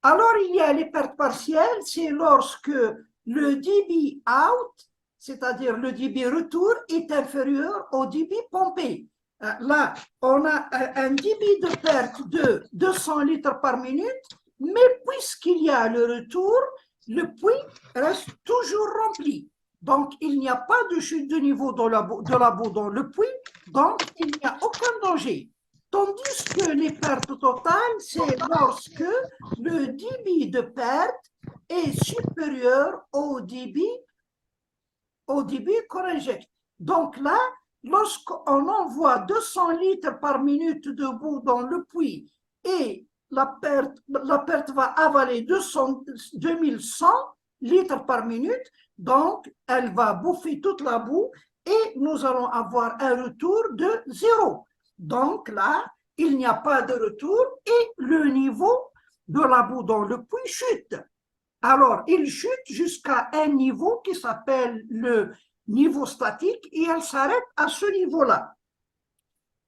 Alors, il y a les pertes partielles, c'est lorsque le débit out, c'est-à-dire le débit retour, est inférieur au débit pompé. Là, on a un débit de perte de 200 litres par minute, mais puisqu'il y a le retour, le puits reste toujours rempli. Donc, il n'y a pas de chute de niveau de la boue dans le puits, donc il n'y a aucun danger. Tandis que les pertes totales, c'est lorsque le débit de perte est supérieur au débit qu'on injecte. Donc là, lorsqu'on envoie 200 litres par minute de boue dans le puits et la perte va avaler 2100 litres par minute, donc elle va bouffer toute la boue et nous allons avoir un retour de 0. Donc là, il n'y a pas de retour et le niveau de la boue dans le puits chute. Alors, il chute jusqu'à un niveau qui s'appelle le niveau statique et elle s'arrête à ce niveau-là.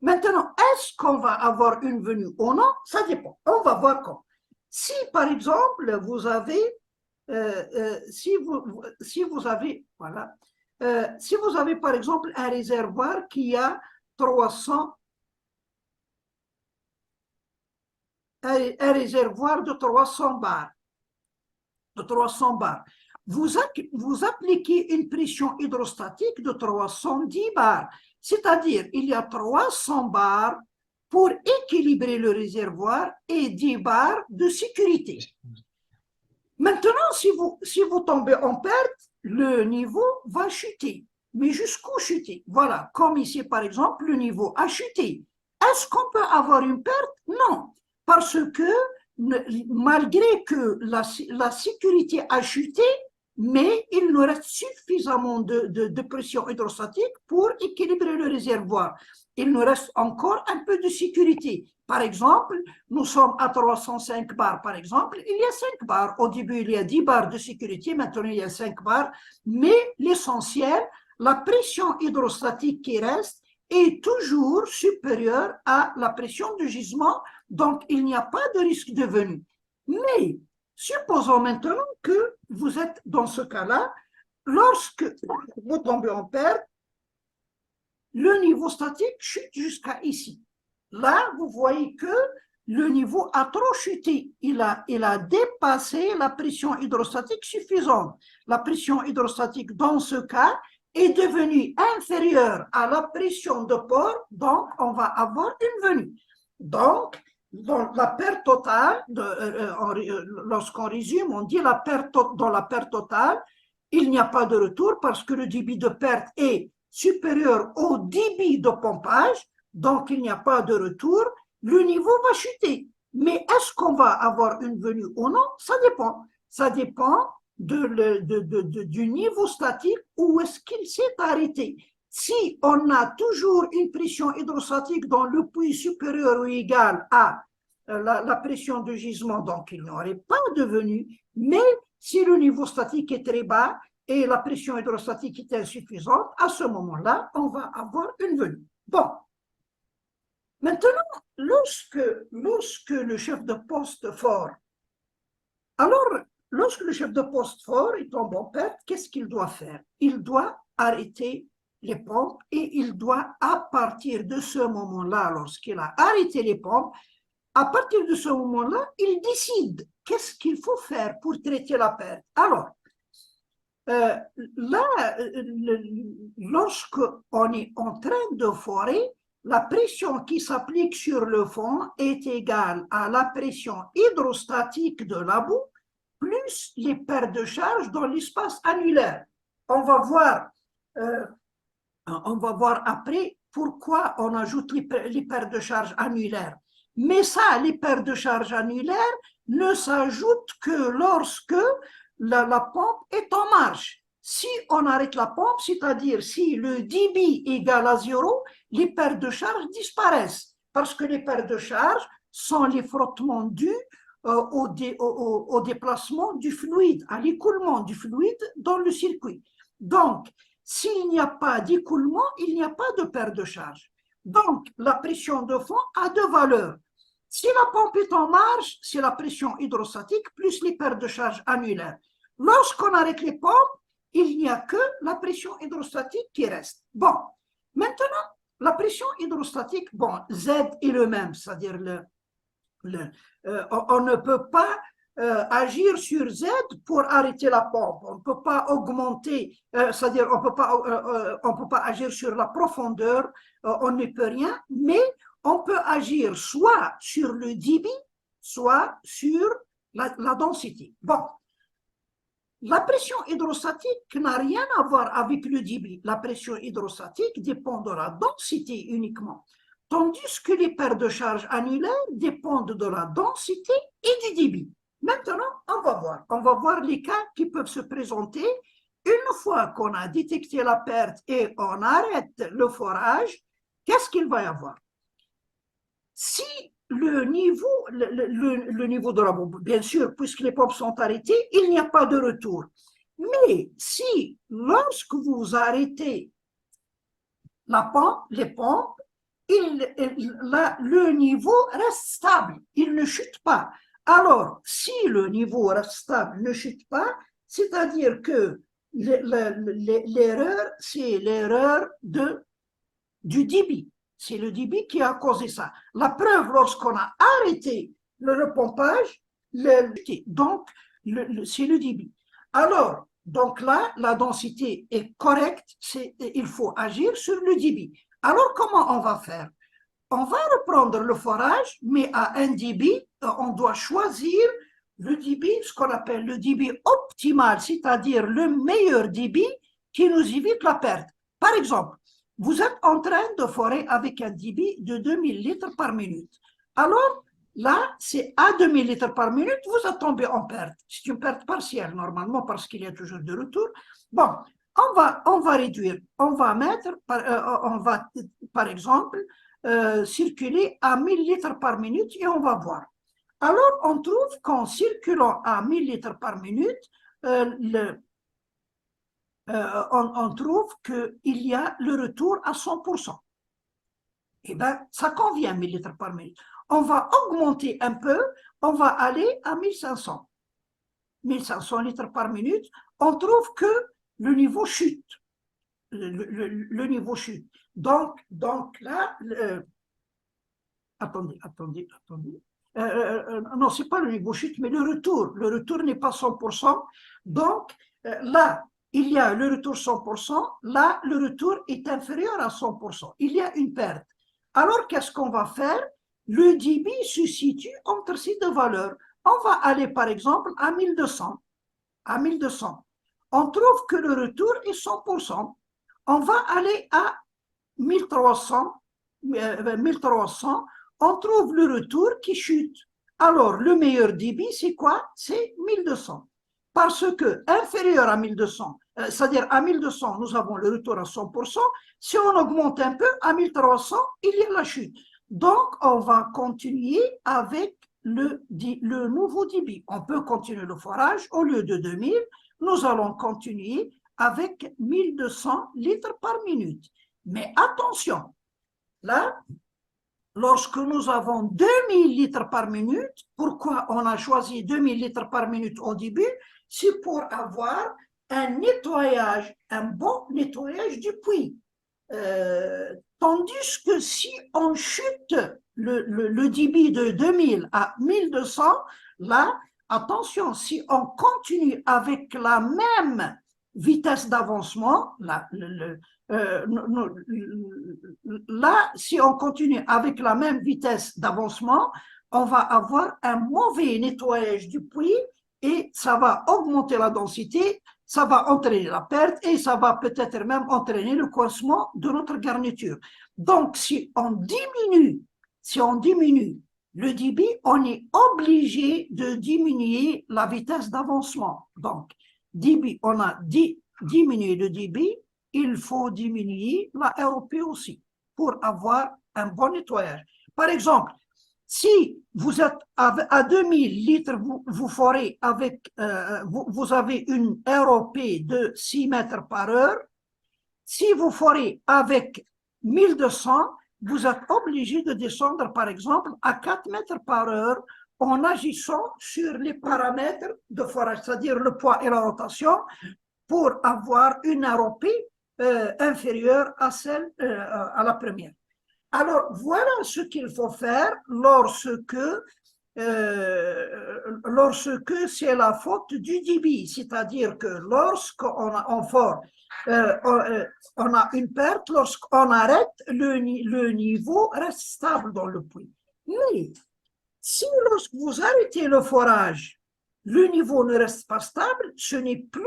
Maintenant, est-ce qu'on va avoir une venue ou non? Ça dépend. On va voir comment. Si, par exemple, vous avez, si vous avez, voilà, si vous avez, par exemple, un réservoir qui a 300, un réservoir de 300 bars, vous appliquez une pression hydrostatique de 310 bars, c'est-à-dire il y a 300 bars pour équilibrer le réservoir et 10 bars de sécurité. Maintenant, si vous tombez en perte, le niveau va chuter. Mais jusqu'où chuter? Voilà, comme ici par exemple, le niveau a chuté. Est-ce qu'on peut avoir une perte? Non, parce que malgré que la sécurité a chuté, mais il nous reste suffisamment de pression hydrostatique pour équilibrer le réservoir. Il nous reste encore un peu de sécurité. Par exemple, nous sommes à 305 bars, par exemple, il y a 5 bars. Au début, il y a 10 bars de sécurité, maintenant il y a 5 bars. Mais l'essentiel, la pression hydrostatique qui reste est toujours supérieure à la pression de gisement, donc il n'y a pas de risque de venue. Mais supposons maintenant que vous êtes dans ce cas-là, lorsque vous tombez en perte, le niveau statique chute jusqu'à ici. Là, vous voyez que le niveau a trop chuté. Il a dépassé la pression hydrostatique suffisante. La pression hydrostatique, dans ce cas, est devenue inférieure à la pression de port, donc on va avoir une venue. Donc, dans la perte totale, lorsqu'on résume, on dit dans la perte totale, il n'y a pas de retour parce que le débit de perte est supérieur au débit de pompage, donc il n'y a pas de retour, le niveau va chuter. Mais est-ce qu'on va avoir une venue ou non? Ça dépend. Ça dépend du niveau statique où est-ce qu'il s'est arrêté. Si on a toujours une pression hydrostatique dans le puits supérieur ou égal à la pression de gisement, donc il n'y aurait pas de venue, mais si le niveau statique est très bas et la pression hydrostatique est insuffisante, à ce moment-là, on va avoir une venue. Bon. Maintenant, lorsque le chef de poste fort, alors, lorsque le chef de poste fort il tombe en perte, qu'est-ce qu'il doit faire? Il doit arrêter les pompes et il doit, à partir de ce moment-là, lorsqu'il a arrêté les pompes, à partir de ce moment-là, il décide qu'est-ce qu'il faut faire pour traiter la perte. Alors, là, lorsqu'on est en train de forer, la pression qui s'applique sur le fond est égale à la pression hydrostatique de la boue plus les pertes de charge dans l'espace annulaire. On va voir après pourquoi on ajoute les pertes de charge annulaires. Mais ça, les pertes de charge annulaires ne s'ajoutent que lorsque la pompe est en marche. Si on arrête la pompe, c'est-à-dire si le débit est égal à 0, les pertes de charge disparaissent parce que les pertes de charge sont les frottements dus au déplacement du fluide, à l'écoulement du fluide dans le circuit. Donc, s'il n'y a pas d'écoulement, il n'y a pas de perte de charge. Donc, la pression de fond a deux valeurs. Si la pompe est en marche, c'est la pression hydrostatique plus les pertes de charge annulaires. Lorsqu'on arrête les pompes, il n'y a que la pression hydrostatique qui reste. Bon, maintenant, la pression hydrostatique, bon, Z est le même, c'est-à-dire on ne peut pas agir sur Z pour arrêter la pompe. On ne peut pas augmenter, c'est-à-dire on peut pas agir sur la profondeur, on ne peut rien, mais on peut agir soit sur le débit, soit sur la densité. Bon, la pression hydrostatique n'a rien à voir avec le débit. La pression hydrostatique dépend de la densité uniquement, tandis que les paires de charge annulaires dépendent de la densité et du débit. Maintenant, on va voir les cas qui peuvent se présenter. Une fois qu'on a détecté la perte et on arrête le forage, qu'est-ce qu'il va y avoir? Si le niveau de la pompe, bien sûr, puisque les pompes sont arrêtées, il n'y a pas de retour. Mais si, lorsque vous arrêtez la pompe, les pompes, le niveau reste stable, il ne chute pas. Alors, si le niveau reste stable, ne chute pas, c'est-à-dire que l'erreur, c'est l'erreur du débit. C'est le débit qui a causé ça. La preuve, lorsqu'on a arrêté le repompage, donc c'est le débit. Alors, donc là, la densité est correcte, il faut agir sur le débit. Alors, comment on va faire? On va reprendre le forage, mais à un débit, on doit choisir le débit, ce qu'on appelle le débit optimal, c'est-à-dire le meilleur débit qui nous évite la perte. Par exemple, vous êtes en train de forer avec un débit de 2000 litres par minute. Alors, là, c'est à 2000 litres par minute, vous êtes tombé en perte. C'est une perte partielle, normalement, parce qu'il y a toujours de retour. Bon, on va réduire. On va mettre, par exemple, circuler à 1000 litres par minute et on va voir. Alors, on trouve qu'en circulant à 1000 litres par minute, on trouve qu'il y a le retour à 100%. Eh bien, ça convient, 1000 litres par minute. On va augmenter un peu, on va aller à 1500. 1500 litres par minute, on trouve que le niveau chute. Le niveau chute. Donc là, attendez. Non, ce n'est pas le niveau chute, mais le retour. Le retour n'est pas 100%. Donc là, il y a le retour 100%. Là, le retour est inférieur à 100%. Il y a une perte. Alors, qu'est-ce qu'on va faire? Le débit se situe entre ces deux valeurs. On va aller, par exemple, à 1200. À 1200. On trouve que le retour est 100%. On va aller à 1300. On trouve le retour qui chute. Alors, le meilleur débit, c'est quoi? C'est 1200. Parce que inférieur à 1200, c'est-à-dire à 1200, nous avons le retour à 100%. Si on augmente un peu, à 1300, il y a la chute. Donc, on va continuer avec le nouveau débit. On peut continuer le forage. Au lieu de 2000, nous allons continuer avec 1200 litres par minute. Mais attention, là, lorsque nous avons 2000 litres par minute, pourquoi on a choisi 2000 litres par minute au début? C'est pour avoir un nettoyage, un bon nettoyage du puits. Tandis que si on chute le débit de 2000 à 1200, là, attention, si on continue avec la même vitesse d'avancement, là, si on continue avec la même vitesse d'avancement, on va avoir un mauvais nettoyage du puits et ça va augmenter la densité, ça va entraîner la perte et ça va peut-être même entraîner le coincement de notre garniture. Donc, si on diminue le débit, on est obligé de diminuer la vitesse d'avancement. Donc, on a diminué le débit, il faut diminuer la ROP aussi pour avoir un bon nettoyage. Par exemple, si vous êtes à 2000 litres, vous forez avec, vous avez une ROP de 6 mètres par heure. Si vous forez avec 1200, vous êtes obligé de descendre, par exemple, à 4 mètres par heure en agissant sur les paramètres de forage, c'est-à-dire le poids et la rotation, pour avoir une AROP inférieure à celle à la première. Alors, voilà ce qu'il faut faire lorsque c'est la faute du débit, c'est-à-dire que lorsqu'on on a une perte, lorsqu'on arrête, le niveau reste stable dans le puits. Mais si lorsque vous arrêtez le forage, le niveau ne reste pas stable, ce n'est plus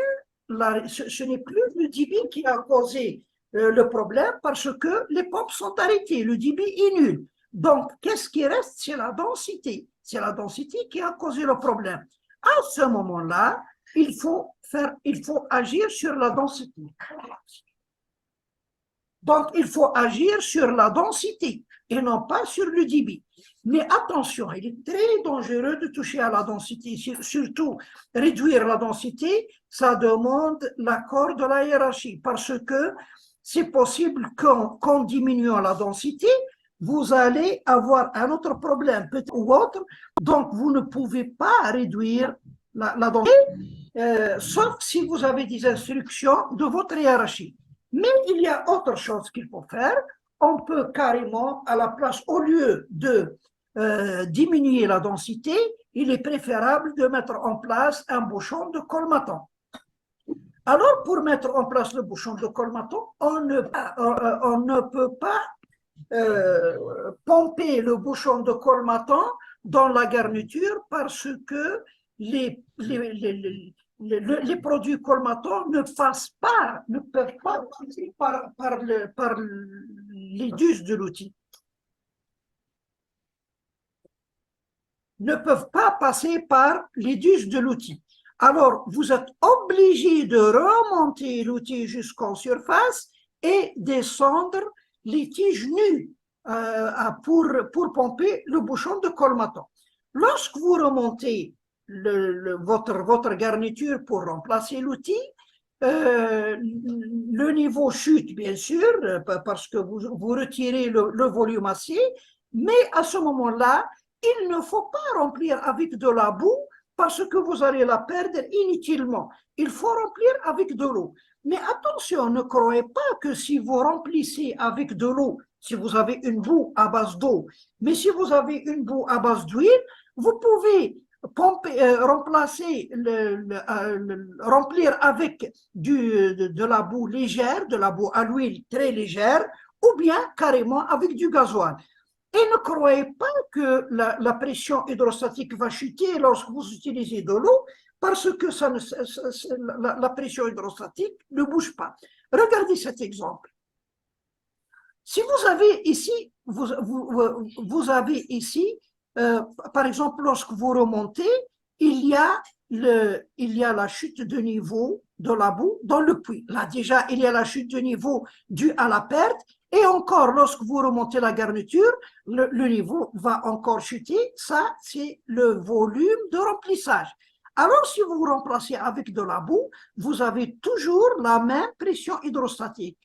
le débit qui a causé le problème parce que les pompes sont arrêtées, le débit est nul. Donc, qu'est-ce qui reste? C'est la densité. C'est la densité qui a causé le problème. À ce moment-là, il faut agir sur la densité. Donc, il faut agir sur la densité et non pas sur le débit. Mais attention, il est très dangereux de toucher à la densité, surtout réduire la densité, ça demande l'accord de la hiérarchie parce que c'est possible qu'en diminuant la densité, vous allez avoir un autre problème, peut-être ou autre, donc vous ne pouvez pas réduire la densité, sauf si vous avez des instructions de votre hiérarchie. Mais il y a autre chose qu'il faut faire. On peut carrément, à la place, au lieu de diminuer la densité, il est préférable de mettre en place un bouchon de colmatant. Alors, pour mettre en place le bouchon de colmatant, on ne peut pas pomper le bouchon de colmatant dans la garniture parce que les produits colmatants ne peuvent pas passer par les duces de l'outil. Ne peuvent pas passer par les duces de l'outil. Alors, vous êtes obligé de remonter l'outil jusqu'en surface et descendre les tiges nues pour pomper le bouchon de colmatant. Lorsque vous remontez votre garniture pour remplacer l'outil, le niveau chute bien sûr parce que vous retirez le volume acier, mais à ce moment-là, il ne faut pas remplir avec de la boue parce que vous allez la perdre inutilement. Il faut remplir avec de l'eau. Mais attention, ne croyez pas que si vous remplissez avec de l'eau, si vous avez une boue à base d'eau, mais si vous avez une boue à base d'huile, vous pouvez remplacer, remplir avec de la boue légère, de la boue à l'huile très légère, ou bien carrément avec du gasoil. Et ne croyez pas que la pression hydrostatique va chuter lorsque vous utilisez de l'eau, parce que la pression hydrostatique ne bouge pas. Regardez cet exemple. Si vous avez ici, vous avez ici, par exemple, lorsque vous remontez, il y a la chute de niveau de la boue dans le puits. Là, déjà, il y a la chute de niveau due à la perte. Et encore, lorsque vous remontez la garniture, le niveau va encore chuter. Ça, c'est le volume de remplissage. Alors, si vous remplacez avec de la boue, vous avez toujours la même pression hydrostatique.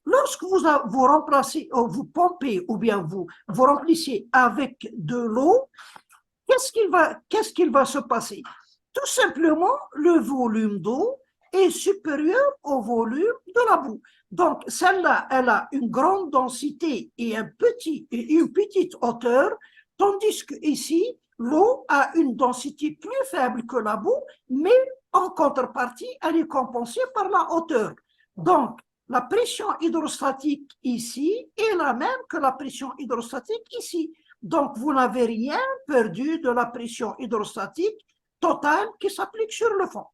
Lorsque vous remplacez, vous pompez ou bien vous remplissez avec de l'eau, qu'est-ce qu'il va se passer? Tout simplement, le volume d'eau est supérieur au volume de la boue. Donc, celle-là, elle a une grande densité et une petite hauteur, tandis qu'ici, l'eau a une densité plus faible que la boue, mais en contrepartie, elle est compensée par la hauteur. Donc, la pression hydrostatique ici est la même que la pression hydrostatique ici. Donc, vous n'avez rien perdu de la pression hydrostatique totale qui s'applique sur le fond.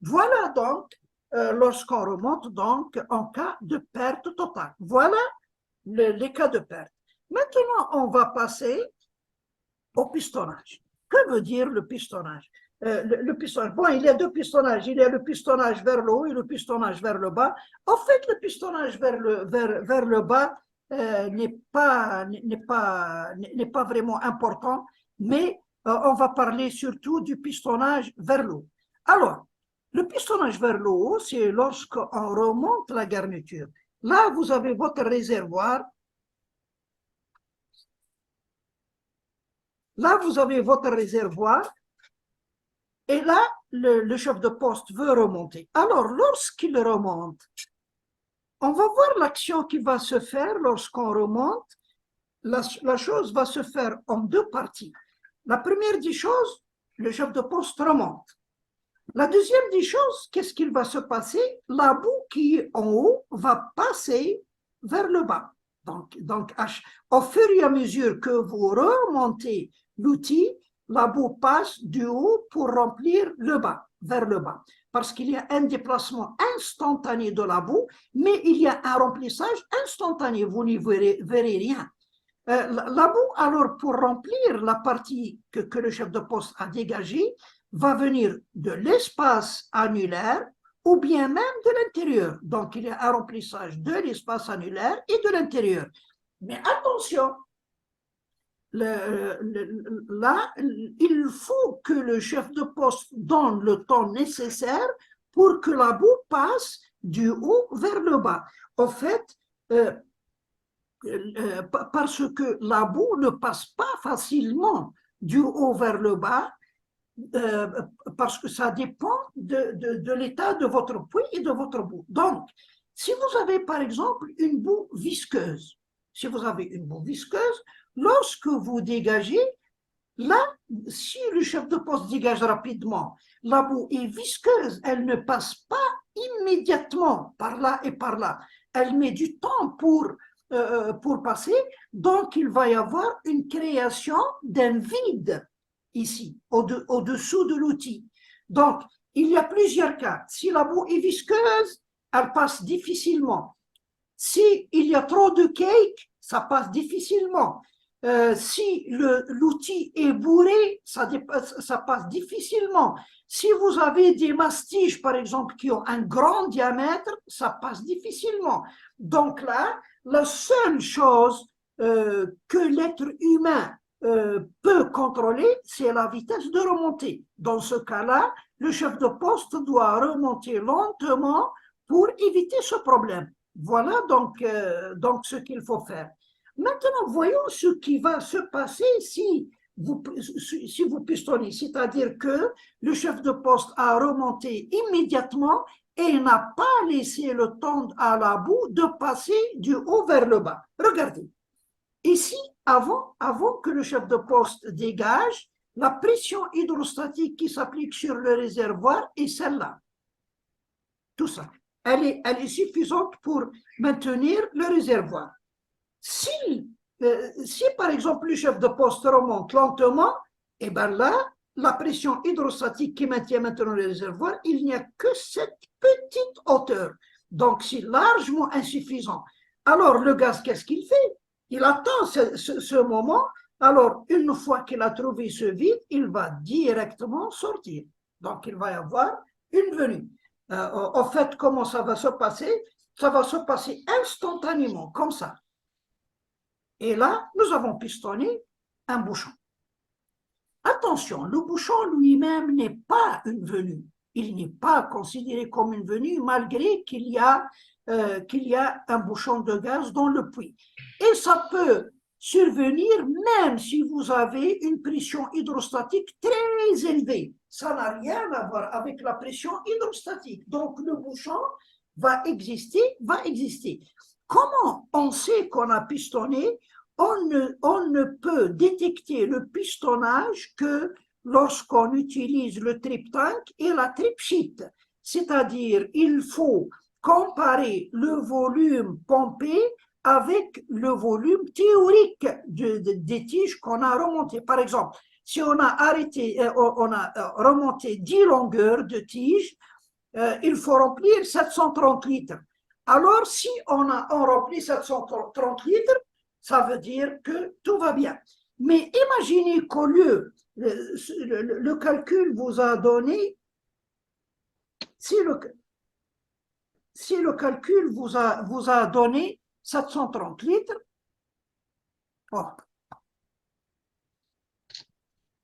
Voilà donc lorsqu'on remonte donc en cas de perte totale. Voilà les cas de perte. Maintenant, on va passer au pistonnage. Que veut dire le pistonnage? Le pistonnage. Bon, il y a deux pistonnages. Il y a le pistonnage vers le haut et le pistonnage vers le bas. En fait, le pistonnage vers le bas n'est pas vraiment important, mais on va parler surtout du pistonnage vers le haut. Alors, le pistonnage vers le haut, c'est lorsqu'on remonte la garniture. Là, vous avez votre réservoir Là, vous avez votre réservoir. Et là, le chef de poste veut remonter. Alors, lorsqu'il remonte, on va voir l'action qui va se faire lorsqu'on remonte. La chose va se faire en deux parties. La première des choses, le chef de poste remonte. La deuxième des choses, qu'est-ce qu'il va se passer? La boue qui est en haut va passer vers le bas. Donc au fur et à mesure que vous remontez l'outil, la boue passe du haut pour remplir le bas, vers le bas. Parce qu'il y a un déplacement instantané de la boue, mais il y a un remplissage instantané. Vous n'y verrez rien. La boue, alors, pour remplir la partie que le chef de poste a dégagée, va venir de l'espace annulaire ou bien même de l'intérieur. Donc, il y a un remplissage de l'espace annulaire et de l'intérieur. Mais attention, là, il faut que le chef de poste donne le temps nécessaire pour que la boue passe du haut vers le bas. En fait, parce que la boue ne passe pas facilement du haut vers le bas, parce que ça dépend de l'état de votre puits et de votre boue. Donc, si vous avez par exemple une boue visqueuse, lorsque vous dégagez, là, si le chef de poste dégage rapidement, la boue est visqueuse, elle ne passe pas immédiatement par là et par là. Elle met du temps pour passer, donc il va y avoir une création d'un vide ici, au-dessous de l'outil. Donc, il y a plusieurs cas. Si la boue est visqueuse, elle passe difficilement. S'il y a trop de cake, ça passe difficilement. Si l'outil est bourré, ça passe difficilement. Si vous avez des mastiges, par exemple, qui ont un grand diamètre, ça passe difficilement. Donc là, la seule chose que l'être humain peut contrôler, c'est la vitesse de remontée. Dans ce cas-là, le chef de poste doit remonter lentement pour éviter ce problème. Voilà donc ce qu'il faut faire. Maintenant, voyons ce qui va se passer si vous pistonnez, c'est-à-dire que le chef de poste a remonté immédiatement et n'a pas laissé le temps à la boue de passer du haut vers le bas. Regardez, ici, avant que le chef de poste dégage, la pression hydrostatique qui s'applique sur le réservoir est celle-là. Tout ça. Elle est suffisante pour maintenir le réservoir. Si par exemple le chef de poste remonte lentement, et bien là, la pression hydrostatique qui maintient maintenant le réservoir, il n'y a que cette petite hauteur. Donc c'est largement insuffisant. Alors le gaz, qu'est-ce qu'il fait? Il attend ce moment. Alors une fois qu'il a trouvé ce vide, il va directement sortir. Donc il va y avoir une venue. En fait, comment ça va se passer? Ça va se passer instantanément, comme ça. Et là, nous avons pistonné un bouchon. Attention, le bouchon lui-même n'est pas une venue. Il n'est pas considéré comme une venue malgré qu'il y a un bouchon de gaz dans le puits. Et ça peut survenir même si vous avez une pression hydrostatique très élevée. Ça n'a rien à voir avec la pression hydrostatique. Donc, le bouchon va exister. Comment on sait qu'on a pistonné? On ne peut détecter le pistonnage que lorsqu'on utilise le trip tank et la trip sheet. C'est-à-dire, il faut comparer le volume pompé avec le volume théorique des tiges qu'on a remontées. Par exemple, si on a remonté 10 longueurs de tiges, il faut remplir 730 litres. Alors, si on remplit 730 litres, ça veut dire que tout va bien. Mais imaginez qu'au lieu, le calcul vous a donné, si le calcul vous a donné 730 litres, oh,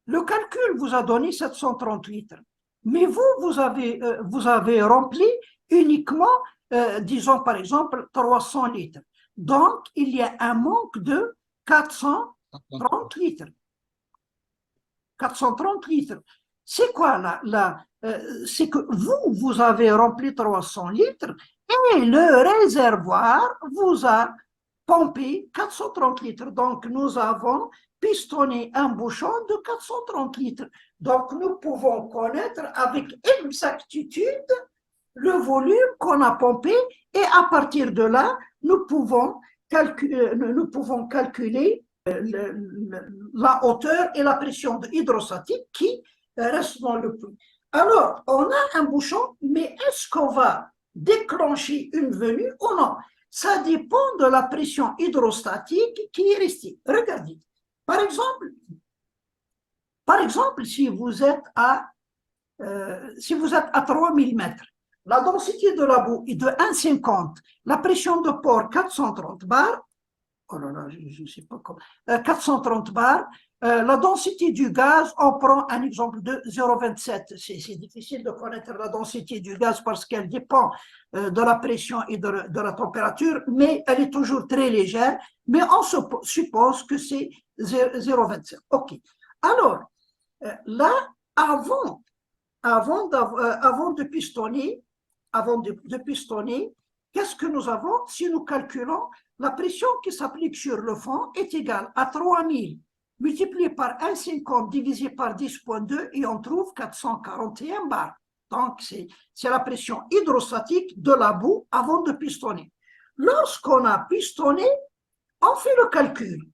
le calcul vous a donné 730 litres, mais vous avez rempli uniquement, disons par exemple, 300 litres. Donc, il y a un manque de 430 litres. 430 litres. C'est quoi c'est que vous avez rempli 300 litres et le réservoir vous a pompé 430 litres. Donc, nous avons pistonné un bouchon de 430 litres. Donc, nous pouvons connaître avec exactitude le volume qu'on a pompé et à partir de là, nous pouvons calculer la hauteur et la pression hydrostatique qui reste dans le puits. Alors, on a un bouchon, mais est-ce qu'on va déclencher une venue ou non? Ça dépend de la pression hydrostatique qui est restée. Regardez, par exemple, si vous êtes à 3000 mètres, la densité de la boue est de 1,50, la pression de port 430 bars, oh là là, je ne sais pas comment, 430 bars, la densité du gaz, on prend un exemple de 0,27. C'est difficile de connaître la densité du gaz parce qu'elle dépend de la pression et de la température, mais elle est toujours très légère, mais on suppose que c'est 0,27. OK. Alors, là, avant de pistonner, qu'est-ce que nous avons? Si nous calculons, la pression qui s'applique sur le fond est égale à 3000 multiplié par 1,50 divisé par 10,2 et on trouve 441 bars. Donc, c'est la pression hydrostatique de la boue avant de pistonner. Lorsqu'on a pistonné, on fait le calcul.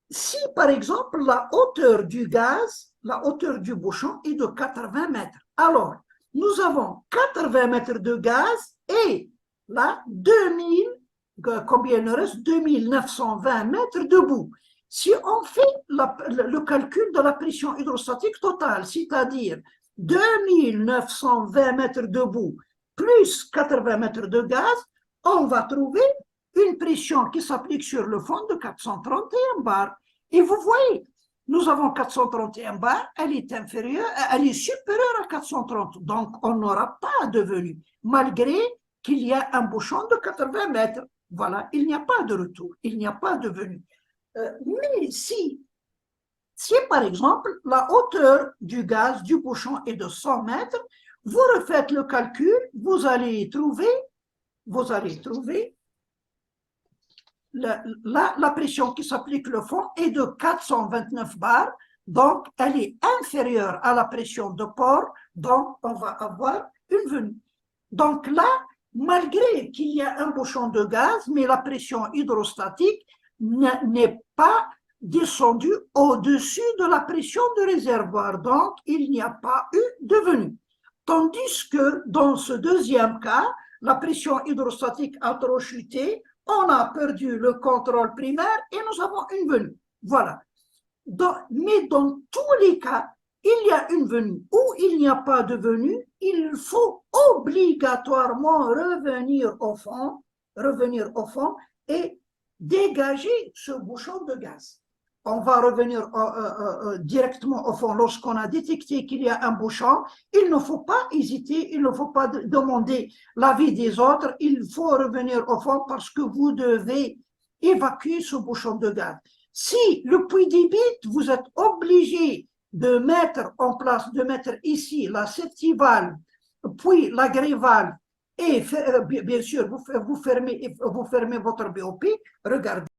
Si, par exemple, la hauteur du gaz, la hauteur du bouchon est de 80 mètres, alors nous avons 80 mètres de gaz et là, combien il nous reste? 2920 mètres de boue. Si on fait le calcul de la pression hydrostatique totale, c'est-à-dire 2920 mètres de boue plus 80 mètres de gaz, on va trouver une pression qui s'applique sur le fond de 431 bars. Et vous voyez, nous avons 431 bars, elle est supérieure à 430, donc on n'aura pas de venue, malgré qu'il y a un bouchon de 80 mètres. Voilà, il n'y a pas de retour, il n'y a pas de venue. Mais si par exemple la hauteur du gaz du bouchon est de 100 mètres, vous refaites le calcul, vous allez trouver la pression qui s'applique le fond est de 429 bars, donc elle est inférieure à la pression de port, donc on va avoir une venue. Donc là, malgré qu'il y a un bouchon de gaz, mais la pression hydrostatique n'est pas descendue au-dessus de la pression du réservoir, donc il n'y a pas eu de venue. Tandis que dans ce deuxième cas, la pression hydrostatique a trop chuté, on a perdu le contrôle primaire et nous avons une venue. Voilà. Mais dans tous les cas, il y a une venue ou il n'y a pas de venue, il faut obligatoirement revenir au fond et dégager ce bouchon de gaz. On va revenir directement au fond. Lorsqu'on a détecté qu'il y a un bouchon, il ne faut pas hésiter, il ne faut pas demander l'avis des autres, il faut revenir au fond parce que vous devez évacuer ce bouchon de gaz. Si le puits débite, vous êtes obligé de mettre en place, de mettre ici la septivalve, puis la grévalve, et bien sûr, vous fermez votre BOP, regardez.